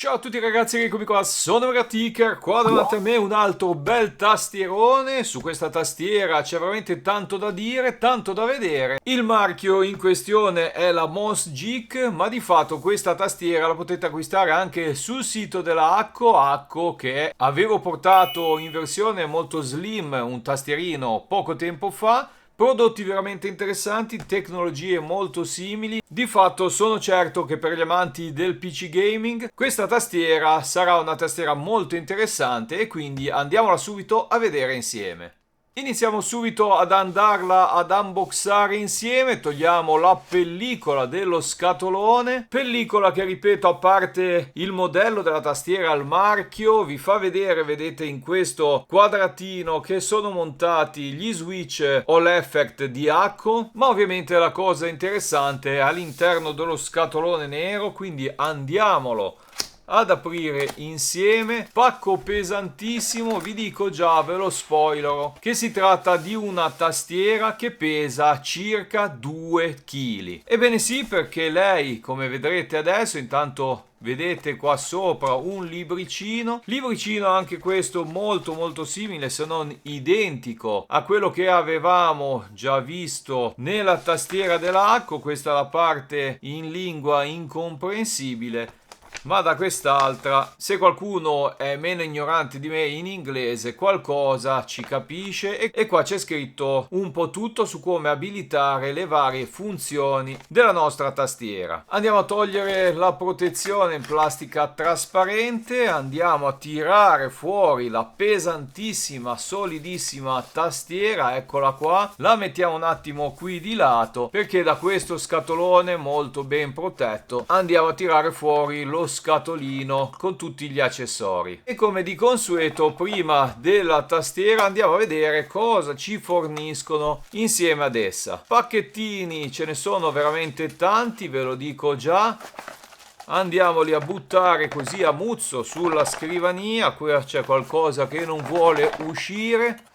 Ciao a tutti ragazzi, eccomi qua, sono Megaticker, qua davanti a me un altro bel tastierone. Su questa tastiera c'è veramente tanto da dire, tanto da vedere. Il marchio in questione è la Mons Geek, ma di fatto questa tastiera la potete acquistare anche sul sito della Acco, che avevo portato in versione molto slim, un tastierino poco tempo fa. Prodotti veramente interessanti, tecnologie molto simili. Di fatto sono certo che per gli amanti del PC gaming questa tastiera sarà una tastiera molto interessante e quindi andiamola subito a vedere insieme. Iniziamo subito ad andarla ad unboxare insieme, togliamo la pellicola dello scatolone, pellicola che ripeto a parte il modello della tastiera al marchio, vi fa vedere, vedete in questo quadratino che sono montati gli switch All Effect di Acco, ma ovviamente la cosa interessante è all'interno dello scatolone nero, quindi andiamolo ad aprire insieme. Pacco pesantissimo, vi dico già, ve lo spoilerò, che si tratta di una tastiera che pesa circa 2 kg. Ebbene sì, perché lei, come vedrete adesso, intanto vedete qua sopra un libricino anche questo molto simile, se non identico a quello che avevamo già visto nella tastiera dell'Acco. Questa è la parte in lingua incomprensibile, ma da quest'altra, se qualcuno è meno ignorante di me in inglese, qualcosa ci capisce. E qua c'è scritto un po' tutto su come abilitare le varie funzioni della nostra tastiera. Andiamo a togliere la protezione in plastica trasparente, andiamo a tirare fuori la pesantissima, solidissima tastiera, eccola qua. La mettiamo un attimo qui di lato, perché da questo scatolone molto ben protetto andiamo a tirare fuori lo scatolino con tutti gli accessori. E come di consueto, prima della tastiera andiamo a vedere cosa ci forniscono insieme ad essa. Pacchettini ce ne sono veramente tanti, ve lo dico già. Andiamoli a buttare così a muzzo sulla scrivania. Qui c'è qualcosa che non vuole uscire.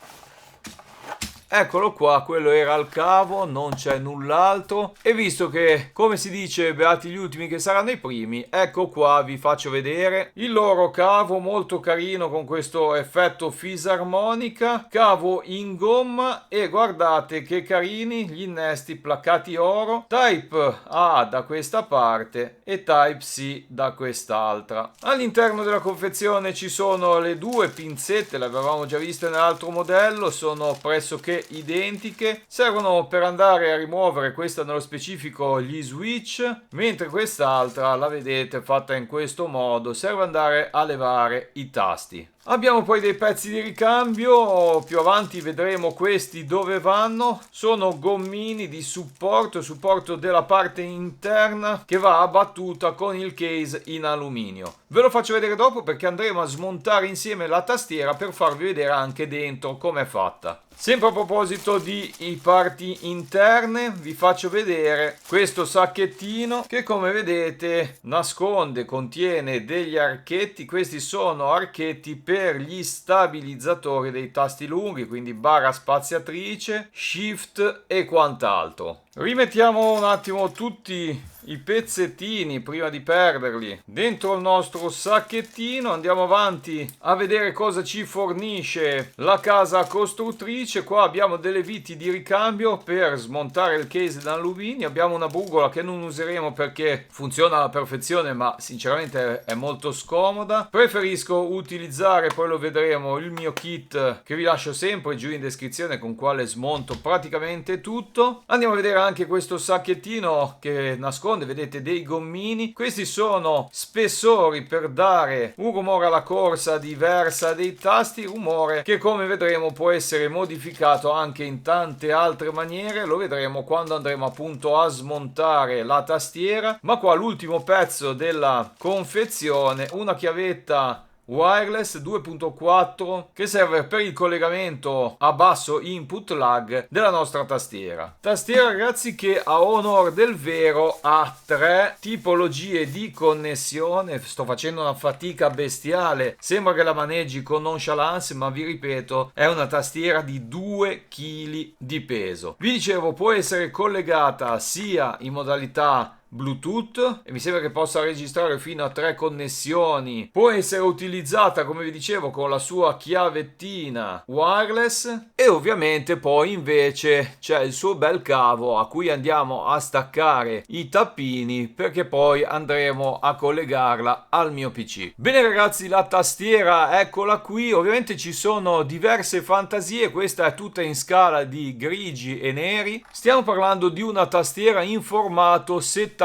Eccolo qua, quello era il cavo, non c'è null'altro. E visto che, come si dice, beati gli ultimi che saranno i primi, ecco qua, vi faccio vedere il loro cavo molto carino con questo effetto fisarmonica, cavo in gomma, e guardate che carini gli innesti placcati oro, Type A da questa parte e Type C da quest'altra. All'interno della confezione ci sono le due pinzette, le avevamo già viste nell'altro modello, sono pressoché identiche, servono per andare a rimuovere, questa nello specifico, gli switch, mentre quest'altra, la vedete fatta in questo modo, serve andare a levare i tasti. Abbiamo poi dei pezzi di ricambio, più avanti vedremo questi dove vanno. Sono gommini di supporto della parte interna che va abbattuta con il case in alluminio. Ve lo faccio vedere dopo perché andremo a smontare insieme la tastiera per farvi vedere anche dentro com'è fatta. Sempre a proposito di parti interne, vi faccio vedere questo sacchettino che, come vedete, contiene degli archetti. Questi sono archetti per gli stabilizzatori dei tasti lunghi, quindi barra spaziatrice, shift e quant'altro. Rimettiamo un attimo tutti i pezzettini prima di perderli dentro il nostro sacchettino. Andiamo avanti a vedere cosa ci fornisce la casa costruttrice. Qua abbiamo delle viti di ricambio per smontare il case in alluminio. Abbiamo una brugola che non useremo perché funziona alla perfezione, ma sinceramente è molto scomoda. Preferisco utilizzare, poi lo vedremo, il mio kit che vi lascio sempre giù in descrizione, con quale smonto praticamente tutto. Andiamo a vedere anche questo sacchettino che nasconde, vedete, dei gommini. Questi sono spessori per dare un rumore alla corsa diversa dei tasti, rumore che, come vedremo, può essere modificato anche in tante altre maniere. Lo vedremo quando andremo appunto a smontare la tastiera. Ma qua l'ultimo pezzo della confezione, una chiavetta wireless 2.4 che serve per il collegamento a basso input lag della nostra tastiera. Tastiera, ragazzi, che a onor del vero ha 3 tipologie di connessione. Sto facendo una fatica bestiale, sembra che la maneggi con nonchalance, ma vi ripeto, è una tastiera di 2 kg di peso. Vi dicevo, può essere collegata sia in modalità Bluetooth e mi sembra che possa registrare fino a 3 connessioni. Può essere utilizzata, come vi dicevo, con la sua chiavettina wireless e ovviamente poi invece c'è il suo bel cavo a cui andiamo a staccare i tappini, perché poi andremo a collegarla al mio PC. Bene ragazzi, la tastiera eccola qui. Ovviamente ci sono diverse fantasie, questa è tutta in scala di grigi e neri. Stiamo parlando di una tastiera in formato 75%.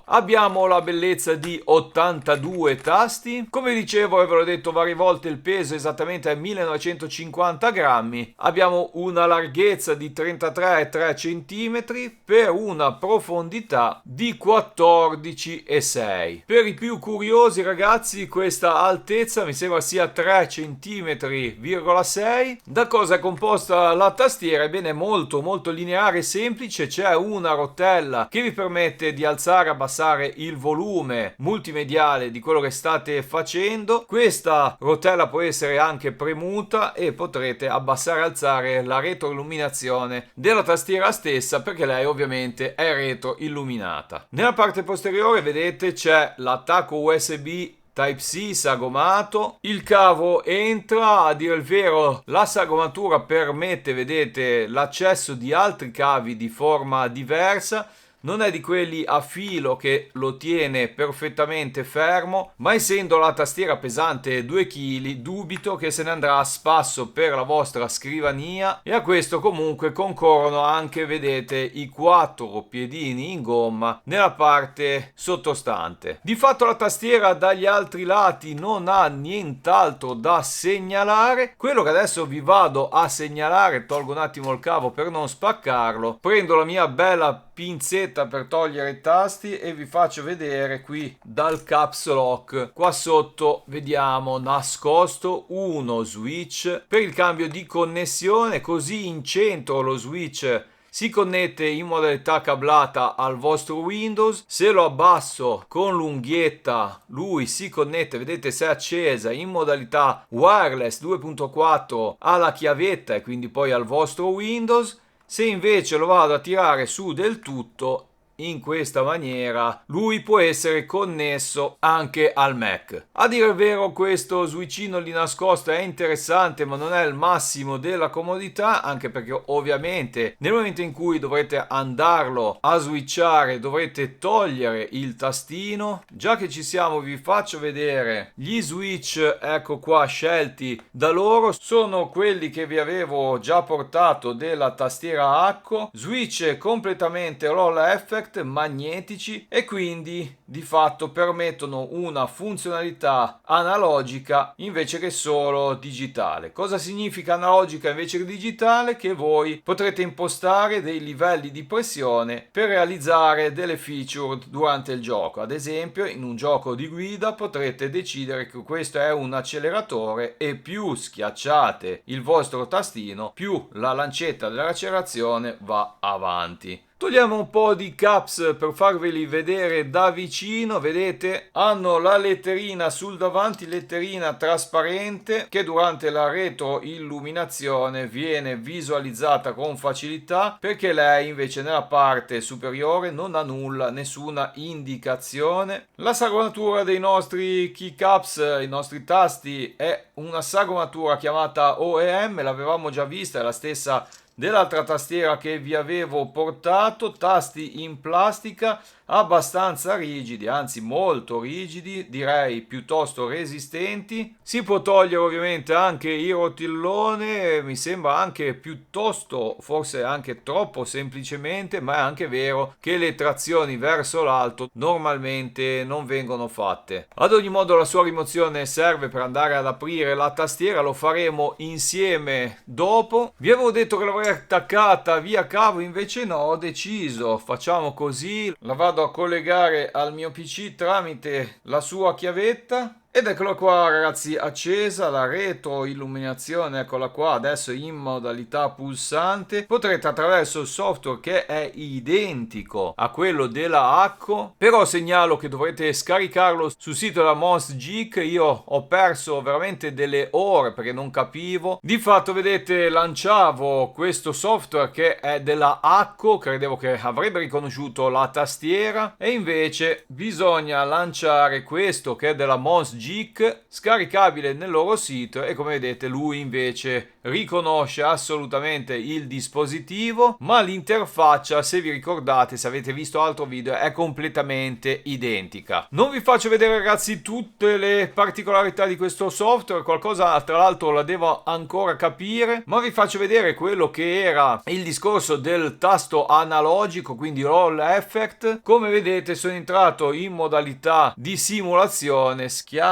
Abbiamo la bellezza di 82 tasti, come dicevo e ve l'ho detto varie volte, il peso esattamente è 1950 grammi. Abbiamo una larghezza di 33,3 cm per una profondità di 14,6. Per i più curiosi ragazzi, questa altezza mi sembra sia 3 cm,6. Da cosa è composta la tastiera? Ebbene, molto lineare e semplice. C'è una rotella che vi permette di alzare e abbassare il volume multimediale di quello che state facendo. Questa rotella può essere anche premuta e potrete abbassare e alzare la retroilluminazione della tastiera stessa, perché lei ovviamente è retroilluminata. Nella parte posteriore vedete c'è l'attacco USB Type-C sagomato, il cavo entra, a dire il vero la sagomatura permette, vedete, l'accesso di altri cavi di forma diversa. Non è di quelli a filo che lo tiene perfettamente fermo, ma essendo la tastiera pesante 2 kg, dubito che se ne andrà a spasso per la vostra scrivania, e a questo comunque concorrono anche, vedete, i 4 piedini in gomma nella parte sottostante. Di fatto la tastiera dagli altri lati non ha nient'altro da segnalare. Quello che adesso vi vado a segnalare, tolgo un attimo il cavo per non spaccarlo, prendo la mia bella pinzetta per togliere i tasti e vi faccio vedere qui dal caps lock. Qua sotto vediamo nascosto uno switch per il cambio di connessione, così in centro lo switch si connette in modalità cablata al vostro Windows. Se lo abbasso con l'unghietta lui si connette, vedete, se è accesa, in modalità wireless 2.4 alla chiavetta e quindi poi al vostro Windows. Se invece lo vado a tirare su del tutto, in questa maniera lui può essere connesso anche al Mac. A dire il vero, questo switchino lì nascosto è interessante, ma non è il massimo della comodità, anche perché ovviamente nel momento in cui dovrete andarlo a switchare dovrete togliere il tastino. Già che ci siamo, vi faccio vedere gli switch, ecco qua, scelti da loro. Sono quelli che vi avevo già portato della tastiera Acco, switch completamente roll effect, magnetici, e quindi di fatto permettono una funzionalità analogica invece che solo digitale. Cosa significa analogica invece che digitale? Che voi potrete impostare dei livelli di pressione per realizzare delle feature durante il gioco. Ad esempio, in un gioco di guida potrete decidere che questo è un acceleratore e più schiacciate il vostro tastino, più la lancetta dell'accelerazione va avanti. Togliamo un po' di caps per farveli vedere da vicino. Vedete, hanno la letterina sul davanti, letterina trasparente che durante la retroilluminazione viene visualizzata con facilità, perché lei invece nella parte superiore non ha nulla, nessuna indicazione. La sagomatura dei nostri keycaps, i nostri tasti, è una sagomatura chiamata OEM, l'avevamo già vista, è la stessa dell'altra tastiera che vi avevo portato. Tasti in plastica abbastanza rigidi, anzi molto rigidi, direi piuttosto resistenti. Si può togliere ovviamente anche il rotellone, mi sembra anche piuttosto, forse anche troppo semplicemente, ma è anche vero che le trazioni verso l'alto normalmente non vengono fatte. Ad ogni modo la sua rimozione serve per andare ad aprire la tastiera, lo faremo insieme dopo. Vi avevo detto che l'avrei attaccata via cavo, invece no, ho deciso, facciamo così, la vado a collegare al mio PC tramite la sua chiavetta Ed eccola qua ragazzi, accesa la retroilluminazione, eccola qua adesso in modalità pulsante. Potrete attraverso il software, che è identico a quello della Acco, però segnalo che dovrete scaricarlo sul sito della Monster Geek. Io ho perso veramente delle ore perché non capivo. Di fatto vedete, lanciavo questo software che è della Acco, credevo che avrebbe riconosciuto la tastiera, e invece bisogna lanciare questo che è della Monster Geek, scaricabile nel loro sito, e come vedete lui invece riconosce assolutamente il dispositivo, ma l'interfaccia, se vi ricordate, se avete visto altro video, è completamente identica. Non vi faccio vedere ragazzi tutte le particolarità di questo software, qualcosa tra l'altro la devo ancora capire, ma vi faccio vedere quello che era il discorso del tasto analogico, quindi roll effect. Come vedete sono entrato in modalità di simulazione, schiaccio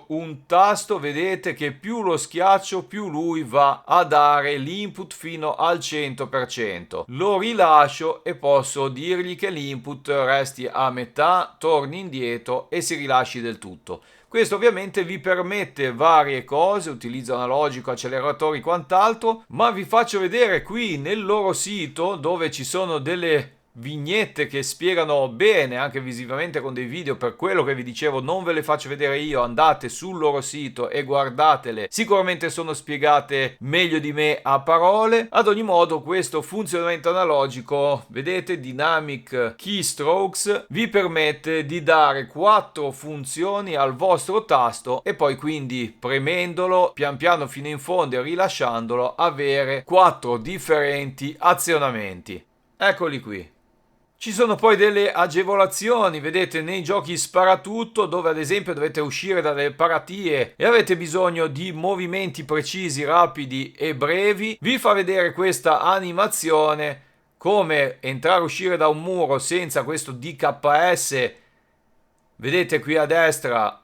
un tasto, vedete che più lo schiaccio più lui va a dare l'input fino al 100%. Lo rilascio e posso dirgli che l'input resti a metà, torni indietro e si rilasci del tutto. Questo ovviamente vi permette varie cose, utilizzo analogico, acceleratori, quant'altro, ma vi faccio vedere qui nel loro sito, dove ci sono delle vignette che spiegano bene anche visivamente con dei video. Per quello che vi dicevo, non ve le faccio vedere io, andate sul loro sito e guardatele, sicuramente sono spiegate meglio di me a parole. Ad ogni modo, questo funzionamento analogico, vedete, Dynamic Keystrokes, vi permette di dare 4 funzioni al vostro tasto e poi quindi premendolo pian piano fino in fondo e rilasciandolo avere 4 differenti azionamenti. Eccoli qui. Ci sono poi delle agevolazioni, vedete, nei giochi sparatutto, dove ad esempio dovete uscire dalle paratie e avete bisogno di movimenti precisi, rapidi e brevi. Vi fa vedere questa animazione, come entrare e uscire da un muro senza questo DKS. Vedete qui a destra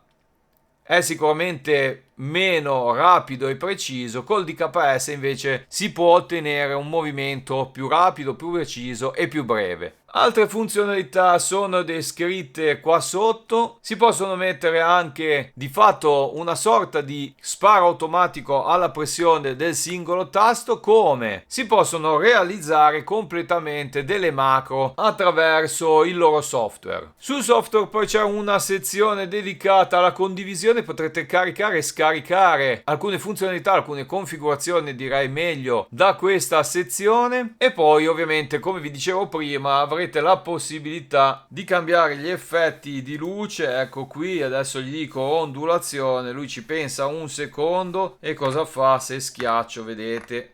è sicuramente meno rapido e preciso, col DKS invece si può ottenere un movimento più rapido, più preciso e più breve. Altre funzionalità sono descritte qua sotto. Si possono mettere anche di fatto una sorta di sparo automatico alla pressione del singolo tasto, come si possono realizzare completamente delle macro attraverso il loro software. Sul software poi c'è una sezione dedicata alla condivisione, potrete caricare e scaricare alcune funzionalità, alcune configurazioni direi meglio da questa sezione, e poi ovviamente come vi dicevo prima avrete la possibilità di cambiare gli effetti di luce. Ecco qui, adesso gli dico ondulazione, lui ci pensa un secondo e cosa fa? Se schiaccio, vedete,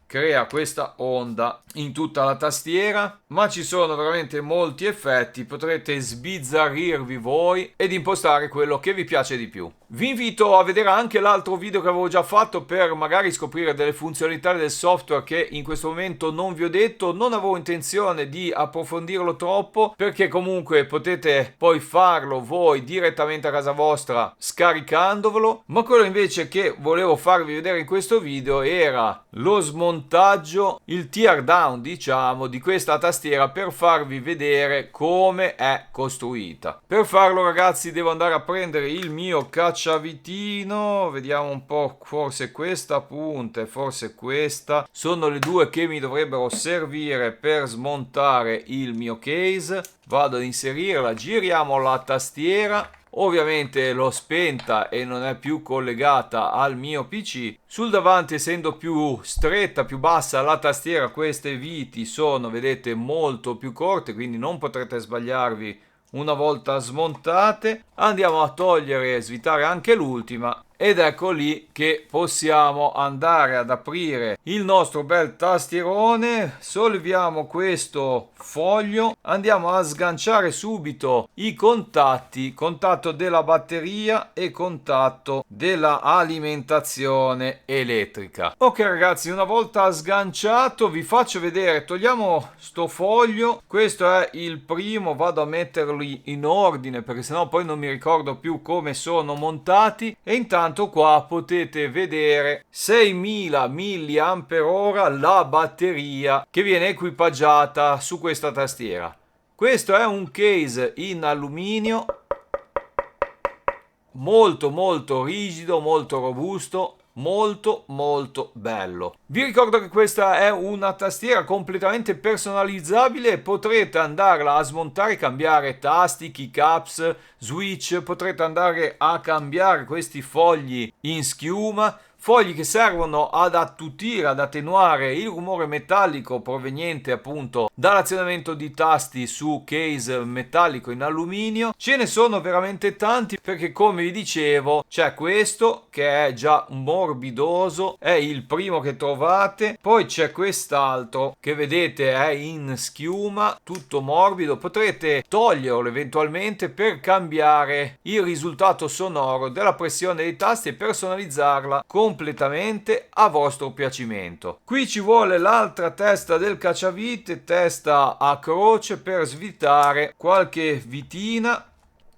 crea questa onda in tutta la tastiera, ma ci sono veramente molti effetti, potrete sbizzarrirvi voi ed impostare quello che vi piace di più. Vi invito a vedere anche l'altro video che avevo già fatto per magari scoprire delle funzionalità del software che in questo momento non vi ho detto. Non avevo intenzione di approfondirlo troppo, perché comunque potete poi farlo voi direttamente a casa vostra scaricandovelo, ma quello invece che volevo farvi vedere in questo video era lo smontaggio, il tear down diciamo di questa tastiera, per farvi vedere come è costruita. Per farlo ragazzi devo andare a prendere il mio cacciavitino, vediamo un po', forse questa punta e forse questa sono le due che mi dovrebbero servire per smontare il mio case. Vado ad inserirla, giriamo la tastiera. Ovviamente l'ho spenta e non è più collegata al mio PC. Sul davanti, essendo più stretta, più bassa la tastiera, queste viti sono, vedete, molto più corte, quindi non potrete sbagliarvi una volta smontate. Andiamo a togliere e svitare anche l'ultima. Ed ecco lì che possiamo andare ad aprire il nostro bel tastierone. Solleviamo questo foglio, andiamo a sganciare subito i contatti, contatto della batteria e contatto della alimentazione elettrica. Ok ragazzi, una volta sganciato vi faccio vedere, togliamo sto foglio, questo è il primo, vado a metterli in ordine perché sennò poi non mi ricordo più come sono montati, e intanto qua potete vedere 6000 mAh la batteria che viene equipaggiata su questa tastiera. Questo è un case in alluminio molto rigido, molto robusto, molto bello. Vi ricordo che questa è una tastiera completamente personalizzabile, potrete andarla a smontare, cambiare tasti, keycaps, switch, potrete andare a cambiare questi fogli in schiuma, fogli che servono ad attutire, ad attenuare il rumore metallico proveniente appunto dall'azionamento di tasti su case metallico in alluminio. Ce ne sono veramente tanti, perché come vi dicevo c'è questo che è già morbidoso, è il primo che trovate, poi c'è quest'altro che vedete è in schiuma, tutto morbido, potrete toglierlo eventualmente per cambiare il risultato sonoro della pressione dei tasti e personalizzarla completamente a vostro piacimento. Qui ci vuole l'altra testa del cacciavite, testa a croce, per svitare qualche vitina.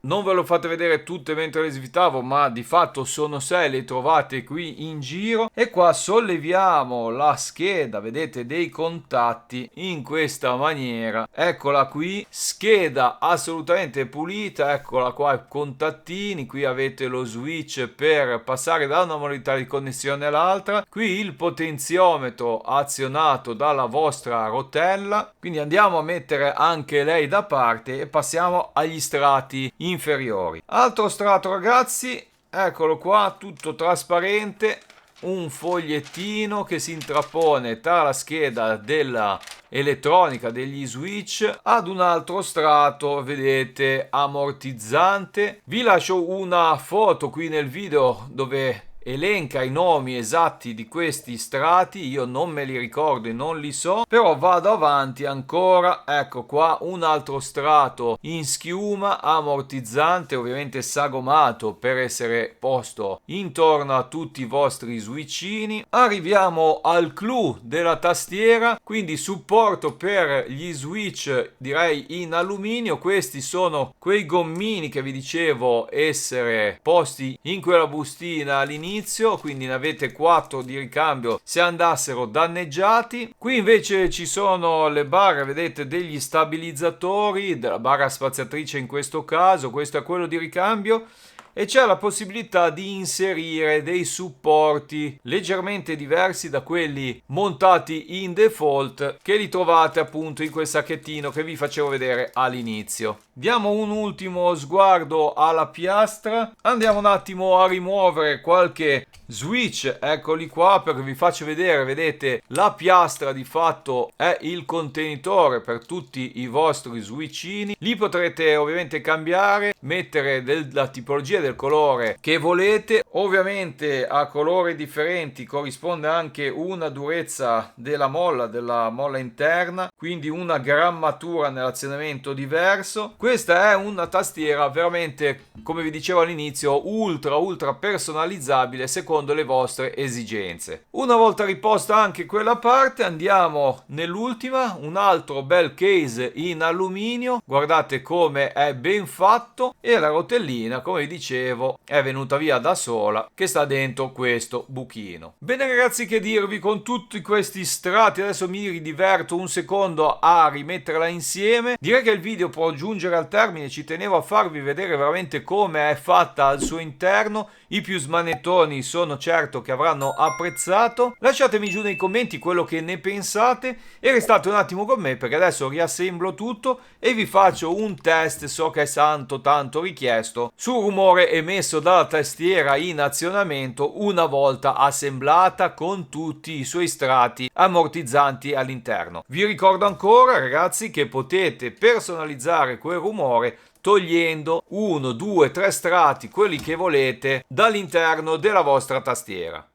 Non ve lo fate vedere tutte mentre le svitavo, ma di fatto sono 6, le trovate qui in giro. E qua solleviamo la scheda, vedete, dei contatti in questa maniera. Eccola qui, scheda assolutamente pulita, eccola qua, i contattini. Qui avete lo switch per passare da una modalità di connessione all'altra. Qui il potenziometro azionato dalla vostra rotella. Quindi andiamo a mettere anche lei da parte e passiamo agli strati inferiori. Altro strato, ragazzi, eccolo qua, tutto trasparente, un fogliettino che si intrappone tra la scheda della elettronica degli switch ad un altro strato, vedete, ammortizzante. Vi lascio una foto qui nel video dove elenca i nomi esatti di questi strati, io non me li ricordo e non li so, però vado avanti ancora. Ecco qua un altro strato in schiuma ammortizzante, ovviamente sagomato per essere posto intorno a tutti i vostri switchini. Arriviamo al clou della tastiera, quindi supporto per gli switch direi in alluminio. Questi sono quei gommini che vi dicevo essere posti in quella bustina all'inizio, quindi ne avete 4 di ricambio se andassero danneggiati. Qui invece ci sono le barre, vedete, degli stabilizzatori, della barra spaziatrice in questo caso, questo è quello di ricambio. E c'è la possibilità di inserire dei supporti leggermente diversi da quelli montati in default, che li trovate appunto in quel sacchettino che vi facevo vedere all'inizio. Diamo un ultimo sguardo alla piastra, andiamo un attimo a rimuovere qualche switch, eccoli qua, perché vi faccio vedere, vedete, la piastra di fatto è il contenitore per tutti i vostri switchini. Li potrete ovviamente cambiare, mettere della tipologia, del colore che volete. Ovviamente a colori differenti corrisponde anche una durezza della molla interna, quindi una grammatura nell'azionamento diverso. Questa è una tastiera veramente, come vi dicevo all'inizio, ultra personalizzabile secondo le vostre esigenze. Una volta riposta anche quella parte, andiamo nell'ultima, un altro bel case in alluminio, guardate come è ben fatto, e la rotellina, come vi dicevo, è venuta via da sola, che sta dentro questo buchino. Bene ragazzi, che dirvi, con tutti questi strati adesso mi ridiverto un secondo a rimetterla insieme. Direi che il video può giungere al termine, ci tenevo a farvi vedere veramente come è fatta al suo interno. I più smanettoni sono certo che avranno apprezzato. Lasciatemi giù nei commenti quello che ne pensate e restate un attimo con me, perché adesso riassemblo tutto e vi faccio un test, so che è tanto richiesto, sul rumore emesso dalla tastiera in azionamento una volta assemblata con tutti i suoi strati ammortizzanti all'interno. Vi ricordo ancora ragazzi che potete personalizzare quel rumore togliendo 1, 2, 3 strati, quelli che volete, dall'interno della vostra tastiera.